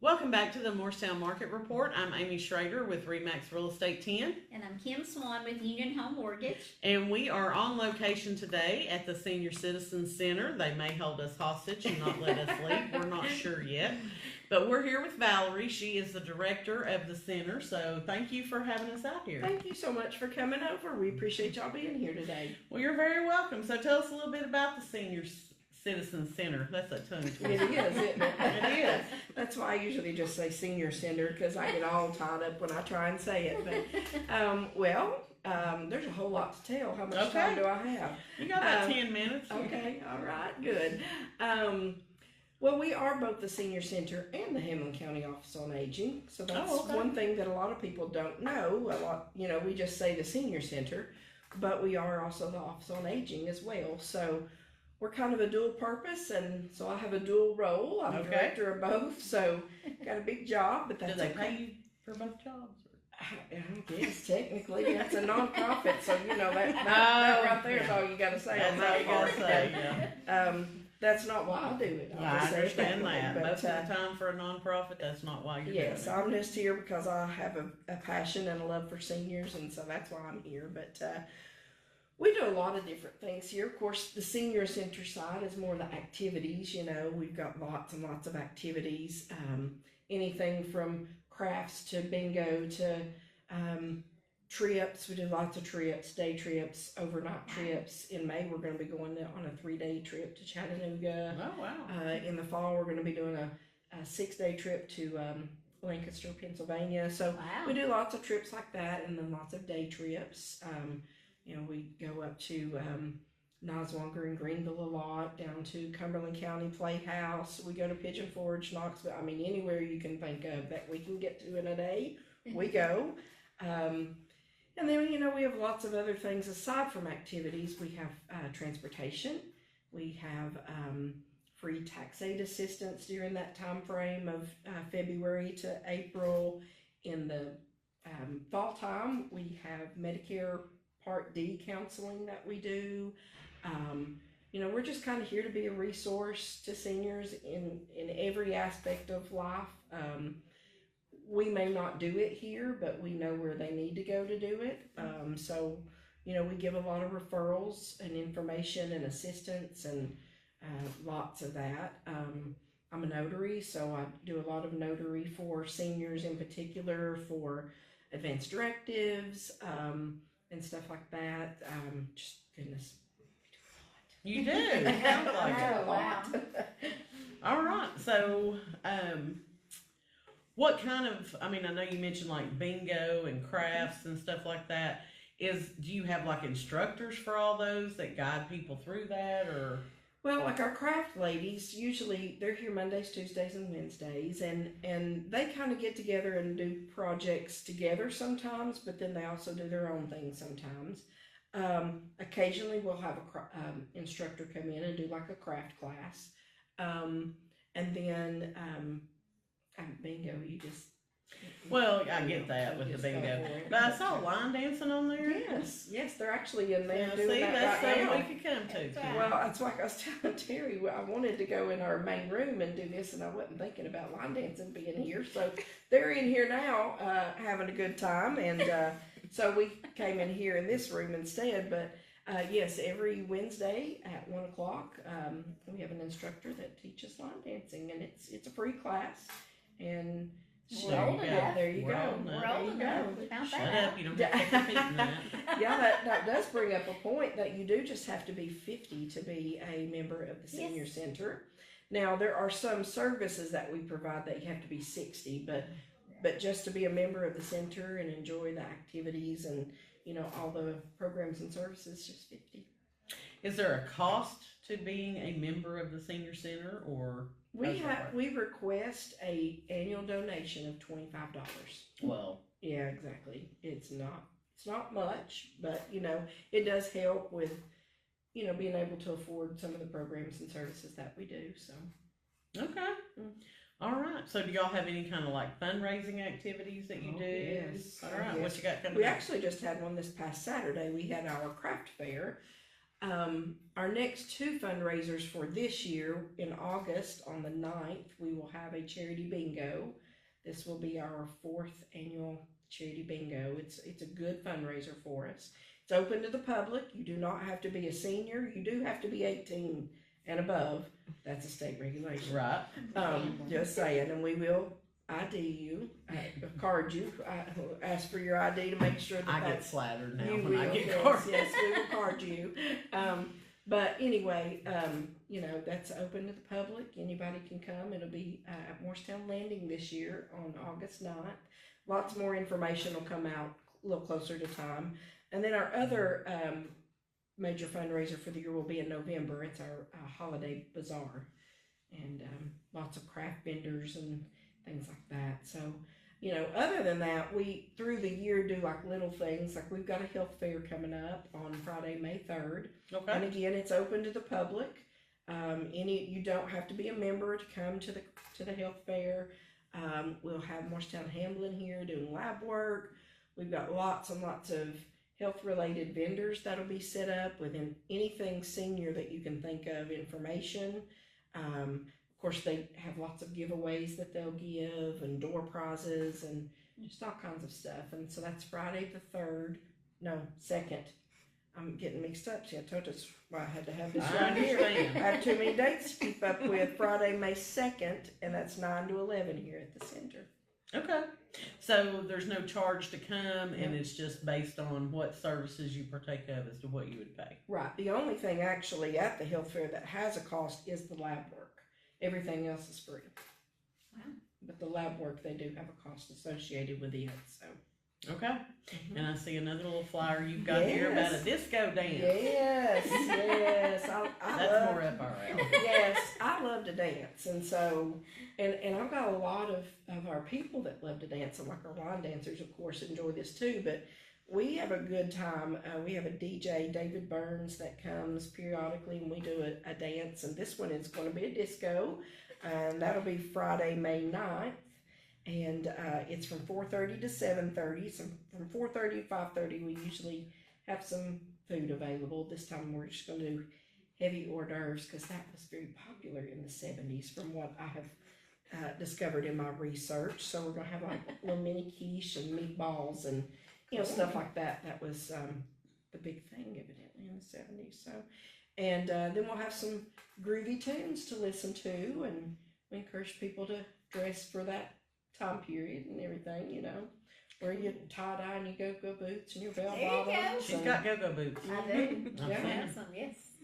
Welcome back to the Morristown Market Report. I'm Amy Schrader with Remax Real Estate 10. And I'm Kim Swan with Union Home Mortgage. And we are on location today at the Senior Citizens Center. They may hold us hostage and not let us leave. We're not sure yet. But we're here with Valerie. She is the director of the center. So thank you for having us out here. Thank you so much for coming over. We appreciate y'all being here today. Well, you're very welcome. So tell us a little bit about the Senior Citizen Center. That's a tongue twister. It is, isn't it? It is. That's why I usually just say senior center because I get all tied up when I try and say it. But there's a whole lot to tell. How much time do I have? You got about 10 minutes. Okay, all right, good. Well, we are both the Senior Center and the Hamlin County Office on Aging. So that's one thing that a lot of people don't know. We just say the Senior Center, but we are also the Office on Aging as well. So we're kind of a dual purpose, and so I have a dual role. I'm director of both, so got a big job, but that's Do they pay you for both jobs? I guess technically that's a nonprofit, so that right there is all you got to say on that part. That's not why I do it. I understand that. But, most of the time for a nonprofit, that's not why you're doing it. Yes, I'm just here because I have a passion and a love for seniors, and so that's why I'm here. But we do a lot of different things here. Of course, the senior center side is more the activities. We've got lots and lots of activities. Anything from crafts to bingo to trips. We do lots of trips, day trips, overnight trips. In May, we're going to be going on a 3-day trip to Chattanooga. Oh, wow. In the fall, we're going to be doing a 6-day trip to Lancaster, Pennsylvania. So we do lots of trips like that, and then lots of day trips. We go up to Noswanger and Greenville a lot, down to Cumberland County Playhouse. We go to Pigeon Forge, Knoxville. I mean, anywhere you can think of that we can get to in a day, we go. And then, we have lots of other things aside from activities. We have transportation. We have free tax aid assistance during that time frame of February to April. In the fall time, we have Medicare Part D counseling that we do. We're just kind of here to be a resource to seniors in every aspect of life. We may not do it here, but we know where they need to go to do it. We give a lot of referrals and information and assistance and lots of that. I'm a notary, so I do a lot of notary for seniors in particular, for advanced directives, and stuff like that. Just goodness, You do. It sounds like it. a lot. All right. So, what kind of? I know you mentioned like bingo and crafts and stuff like that. Do you have like instructors for all those that guide people through that, or? Well, like our craft ladies, usually they're here Mondays, Tuesdays, and Wednesdays, and they kind of get together and do projects together sometimes, but then they also do their own things sometimes. Occasionally we'll have a instructor come in and do like a craft class. And then bingo, you just... Well, I get that with the bingo. But I saw line dancing on there. Yes, they're actually in there doing See, that that's right something now. we could come to. Well, that's like I was telling Terry, I wanted to go in our main room and do this, and I wasn't thinking about line dancing being here. So they're in here now having a good time, and so we came in here in this room instead. But yes, every Wednesday at 1 o'clock, we have an instructor that teaches line dancing, and it's a free class. And there you go. We're old enough. We found Shut that up, you don't have to keep repeating that. Yeah, that does bring up a point that you do just have to be 50 to be a member of the senior center. Now, there are some services that we provide that you have to be 60, but just to be a member of the center and enjoy the activities and all the programs and services, just 50. Is there a cost to being a member of the senior center, or? We request a annual donation of $25. Well, yeah, exactly. It's not much, but it does help with being able to afford some of the programs and services that we do. So okay. All right. So do y'all have any kind of like fundraising activities that you do? Yes. All right. Yes. What you got coming up? We actually just had one this past Saturday. We had our craft fair. Our next two fundraisers for this year, in August on the 9th, we will have a charity bingo. This will be our 4th annual charity bingo. It's a good fundraiser for us. It's open to the public. You do not have to be a senior. You do have to be 18 and above. That's a state regulation. Right. Just saying, and we will ID you, card you, ask for your ID to make sure that I get that's slattered now you when I will, get yes, carded. yes, we will card you. But anyway, you know, that's open to the public. Anybody can come. It'll be at Morristown Landing this year on August 9th. Lots more information will come out a little closer to time. And then our other major fundraiser for the year will be in November. It's our holiday bazaar. And lots of craft vendors and things like that. So, you know, other than that, we through the year do like little things. Like we've got a health fair coming up on Friday, May 3rd. Okay. And again, it's open to the public. You don't have to be a member to come to the health fair. We'll have Morristown Hamlin here doing lab work. We've got lots and lots of health related vendors that'll be set up within anything senior that you can think of, information. Of course, they have lots of giveaways that they'll give and door prizes and just all kinds of stuff. And so that's Friday the 3rd. No, 2nd. I'm getting mixed up. See, I told us why I had to have this I right here. understand. I have too many dates to keep up with. Friday, May 2nd, and that's 9 to 11 here at the center. Okay. So there's no charge to come, and it's just based on what services you partake of as to what you would pay. Right. The only thing actually at the health fair that has a cost is the lab work. Everything else is free. Wow. But the lab work, they do have a cost associated with it. So. Okay. And I see another little flyer you've got here about a disco dance. Yes, yes. I That's love, more up our alley. yes, I love to dance. And so, and I've got a lot of our people that love to dance, and like our line dancers, of course, enjoy this too. But we have a good time. We have a DJ, David Burns, that comes periodically, and we do a dance. And this one is going to be a disco, and that'll be Friday, May 9th. And it's from 4:30 to 7:30. So from 4:30 to 5:30, we usually have some food available. This time we're just going to do heavy hors d'oeuvres because that was very popular in the 70s from what I have discovered in my research. So we're going to have like little mini quiche and meatballs and, you know, stuff like that. That was the big thing evidently in the 70s. So, and then we'll have some groovy tunes to listen to, and we encourage people to dress for that time period and everything, you know. Wear your tie-dye and your go-go boots and your bell There you bottoms. go. She's got go-go boots. I do. I've Yeah. seen them. Awesome, yes.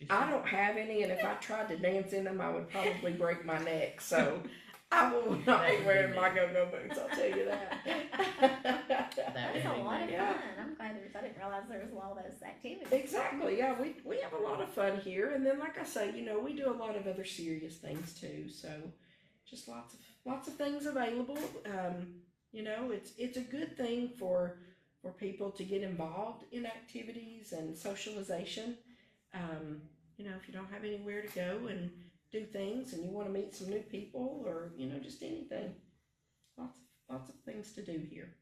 I don't have any, and if I tried to dance in them, I would probably break my neck. So I will not be wearing my go-go boots, I'll tell you that. That That's would a be lot of neat. fun. I'm glad I didn't realize there was all those activities. Exactly, yeah, we have a lot of fun here. And then, like I say, you know, we do a lot of other serious things too. So just lots of things available. You know, it's a good thing for people to get involved in activities and socialization. You know, if you don't have anywhere to go and do things, and you want to meet some new people, or you know, just anything, lots of things to do here.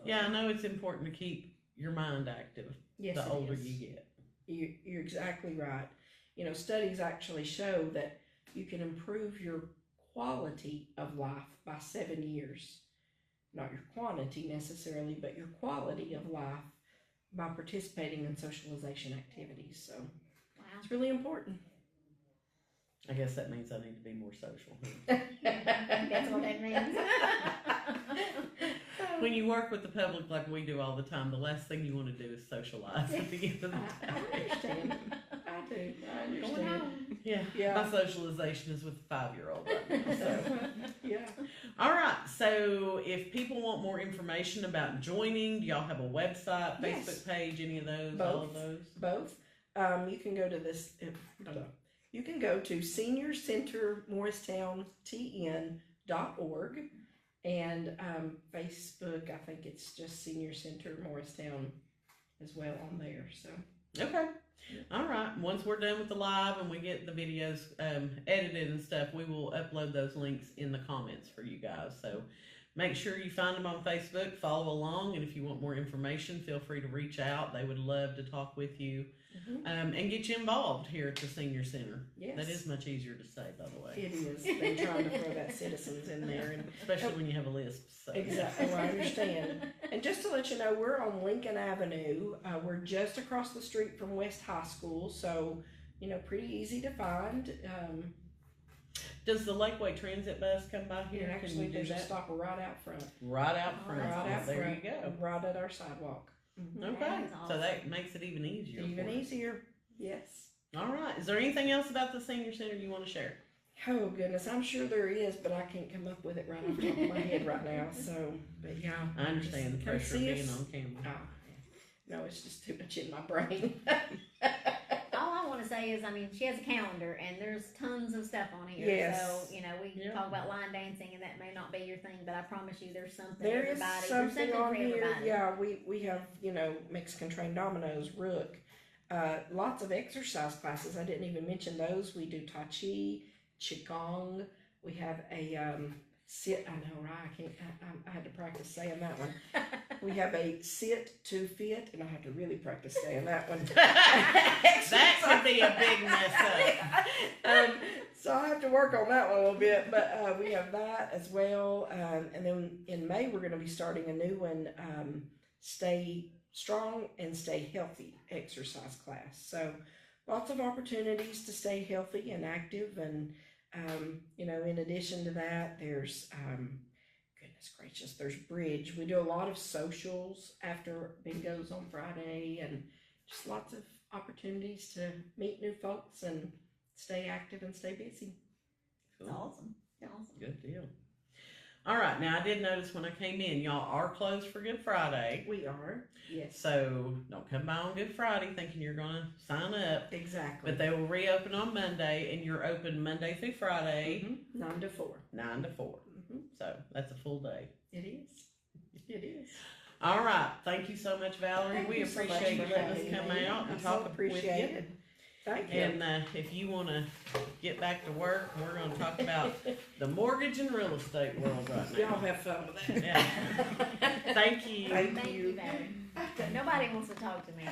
Yeah, I know it's important to keep your mind active Yes, the it older is. you get. You're exactly right. You know, studies actually show that you can improve your quality of life by 7 years. Not your quantity necessarily, but your quality of life by participating in socialization activities. So Wow. it's really important. I guess that means I need to be more social. That's what that means. When you work with the public like we do all the time, the last thing you want to do is socialize at the end of the I day. understand. I do. I Going understand. home. Yeah, Yeah. my socialization is with the 5-year-old right now. So. Yeah. All right, so if people want more information about joining, do y'all have a website, Yes. Facebook page, any of those, Both. all of those? Both. You can go to this. You can go to seniorcentermorristown.org, and Facebook. I think it's just Senior Center Morristown as well on there. So Okay. All right. Once we're done with the live and we get the videos edited and stuff, we will upload those links in the comments for you guys. So make sure you find them on Facebook, follow along, and if you want more information, feel free to reach out. They would love to talk with you and get you involved here at the senior center. Yes. That is much easier to say, by the way. It is. They're trying to throw that citizens in there. And Especially when you have a lisp. So. exactly, well, I understand. And just to let you know, we're on Lincoln Avenue. We're just across the street from West High School, so, pretty easy to find. Does the Lakeway Transit bus come by here? And Can actually, you do there's a that? stopper right out front. Right out front. Right out there front. you go. Right at our sidewalk. Okay, That is so that awesome. makes it even easier. Even for you. easier. Yes. All right. Is there anything else about the senior center you want to share? Oh goodness, I'm sure there is, but I can't come up with it right off the top of my head right now. So, but yeah, I understand the Come pressure of see being us. on camera. Oh, no, it's just too much in my brain. All I want to say is, she has a calendar and there's tons of stuff on here. Yes. So, we Yeah. talk about line dancing and that may not be your thing, but I promise you there's something There is everybody. something there's on for here. everybody. Yeah, we have Mexican trained dominoes, rook, lots of exercise classes. I didn't even mention those. We do tai chi, qigong. We have a sit. I know, right? I had to practice saying that one. We have a sit to fit, and I have to really practice saying that one. That could be a big mess up. So I have to work on that one a little bit, but we have that as well. And then in May, we're going to be starting a new one, Stay Strong and Stay Healthy exercise class. So lots of opportunities to stay healthy and active. And, in addition to that, there's, goodness gracious, there's bridge. We do a lot of socials after bingos on Friday and just lots of opportunities to meet new folks and stay active and stay busy. It's awesome. Awesome. Good deal. All right, now I did notice when I came in, y'all are closed for Good Friday. We are, yes. So don't come by on Good Friday thinking you're going to sign up. Exactly. But they will reopen on Monday, and you're open Monday through Friday, 9 to 4. 9 to 4. So that's a full day. It is. It is. All right. Thank you so much, Valerie. Thank we you so much appreciate you for letting us having come me. out and I talk so appreciate with you. it. Thank you. And if you want to get back to work, we're going to talk about the mortgage and real estate world right Y'all now. have fun with that. Yeah. Thank you. Thank Thank you, Valerie. Nobody wants to talk to me.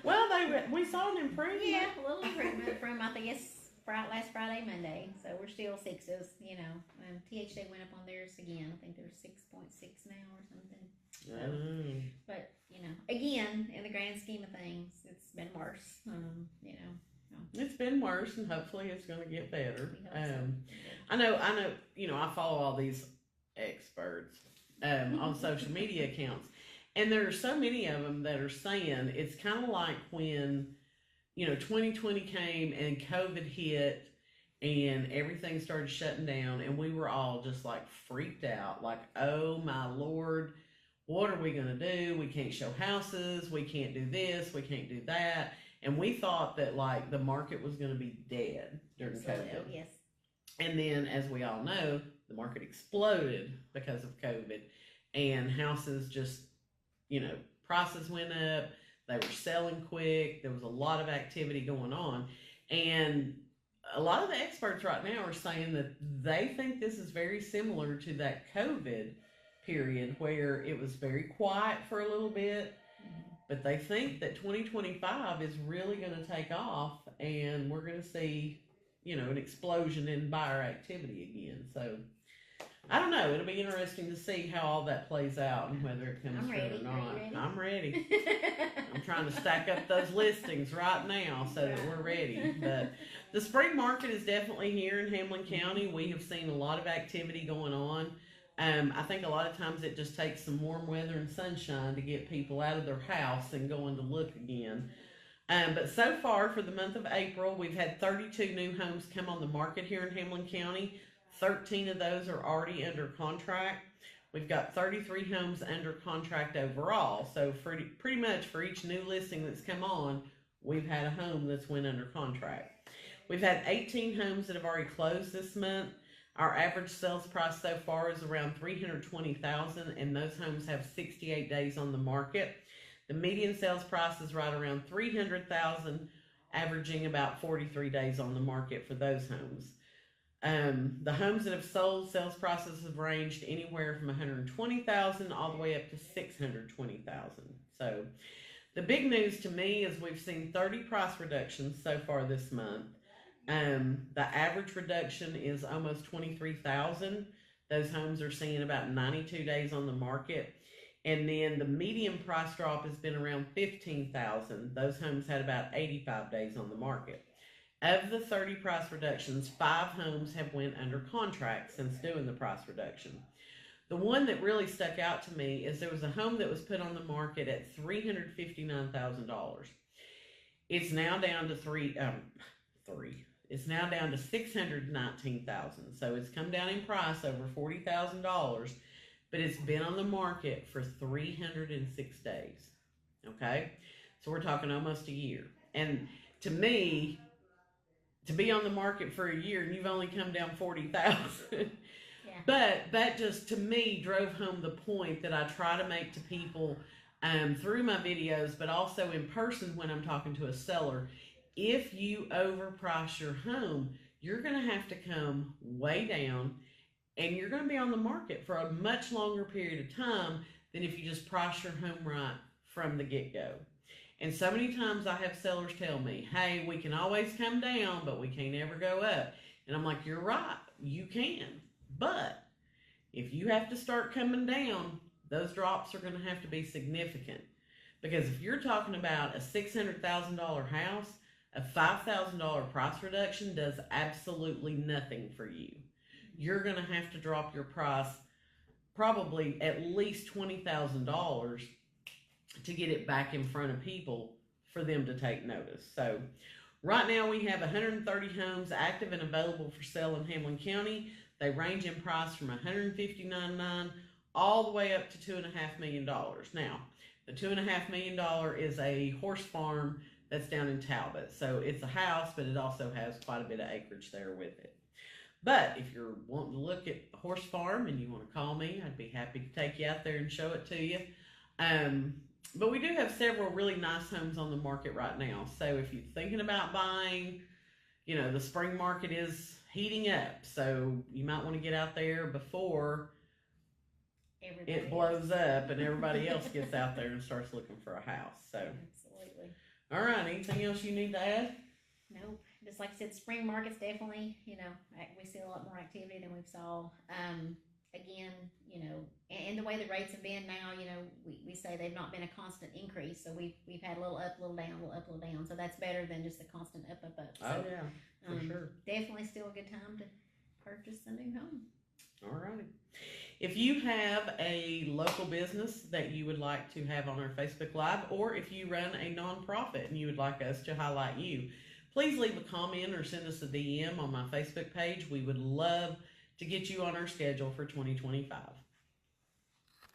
Well, we saw an improvement. Yeah, a little improvement from, I think it's last Friday, Monday. So we're still sixes, THJ went up on theirs again. I think they're 6.6 now or something. Mm. But, again, in the grand scheme of things, it's been worse. It's been worse, and hopefully it's going to get better. We hope so. I know, I follow all these experts on social media accounts, and there are so many of them that are saying it's kind of like when, 2020 came and COVID hit and everything started shutting down, and we were all just like freaked out, like, oh my Lord, what are we going to do? We can't show houses, we can't do this, we can't do that. And we thought that like the market was going to be dead during COVID. Yes. And then, as we all know, the market exploded because of COVID, and houses just, prices went up. They were selling quick. There was a lot of activity going on. And a lot of the experts right now are saying that they think this is very similar to that COVID period where it was very quiet for a little bit. But they think that 2025 is really going to take off, and we're going to see, an explosion in buyer activity again. So, I don't know. It'll be interesting to see how all that plays out and whether it comes I'm true ready. or Are you not. ready? I'm ready. I'm trying to stack up those listings right now so that we're ready. But the spring market is definitely here in Hamlin County. We have seen a lot of activity going on. I think a lot of times it just takes some warm weather and sunshine to get people out of their house and going to look again. But so far for the month of April, we've had 32 new homes come on the market here in Hamlin County. 13 of those are already under contract. We've got 33 homes under contract overall. So pretty much for each new listing that's come on, we've had a home that's went under contract. We've had 18 homes that have already closed this month. Our average sales price so far is around $320,000, and those homes have 68 days on the market. The median sales price is right around $300,000, averaging about 43 days on the market for those homes. The homes that have sold, sales prices have ranged anywhere from $120,000 all the way up to $620,000. So The big news to me is we've seen 30 price reductions so far this month. The average reduction is almost 23,000. Those homes are seeing about 92 days on the market. And then the median price drop has been around 15,000. Those homes had about 85 days on the market. Of the 30 price reductions, 5 homes have went under contract since doing the price reduction. The one that really stuck out to me is there was a home that was put on the market at $359,000. It's now down to It's now down to $619,000. So it's come down in price over $40,000, but it's been on the market for 306 days. Okay, so we're talking almost a year. And to me, to be on the market for a year and you've only come down 40,000. Yeah. But that just, to me, drove home the point that I try to make to people through my videos, but also in person when I'm talking to a seller. If you overprice your home, you're going to have to come way down, and you're going to be on the market for a much longer period of time than if you just price your home right from the get-go. And so many times I have sellers tell me, hey, we can always come down, but we can't ever go up. And I'm like, you're right, you can. But if you have to start coming down, those drops are going to have to be significant. Because if you're talking about a $600,000 house, a $5,000 price reduction does absolutely nothing for you. You're going to have to drop your price probably at least $20,000 to get it back in front of people for them to take notice. So right now we have 130 homes active and available for sale in Hamlin County. They range in price from $159,900 all the way up to $2.5 million. Now, the $2.5 million is a horse farm that's down in Talbot. So it's a house, but it also has quite a bit of acreage there with it. But if you're wanting to look at a horse farm and you want to call me, I'd be happy to take you out there and show it to you. But we do have several really nice homes on the market right now. So if you're thinking about buying, you know, the spring market is heating up. So you might want to get out there before it blows up and everybody else gets out there and starts looking for a house. So Absolutely. All right, anything else you need to add? Nope. Just like I said, spring market's definitely, you know, we see a lot more activity than we've saw. Again, you know, and the way the rates have been now, you know, we say they've not been a constant increase. So we've had a little up, a little down, a little up, a little down. So that's better than just a constant up, up, up. So, Oh, yeah, for sure. Definitely still a good time to purchase a new home. All righty. If you have a local business that you would like to have on our Facebook Live, or if you run a nonprofit and you would like us to highlight you, please leave a comment or send us a DM on my Facebook page. We would love to get you on our schedule for 2025.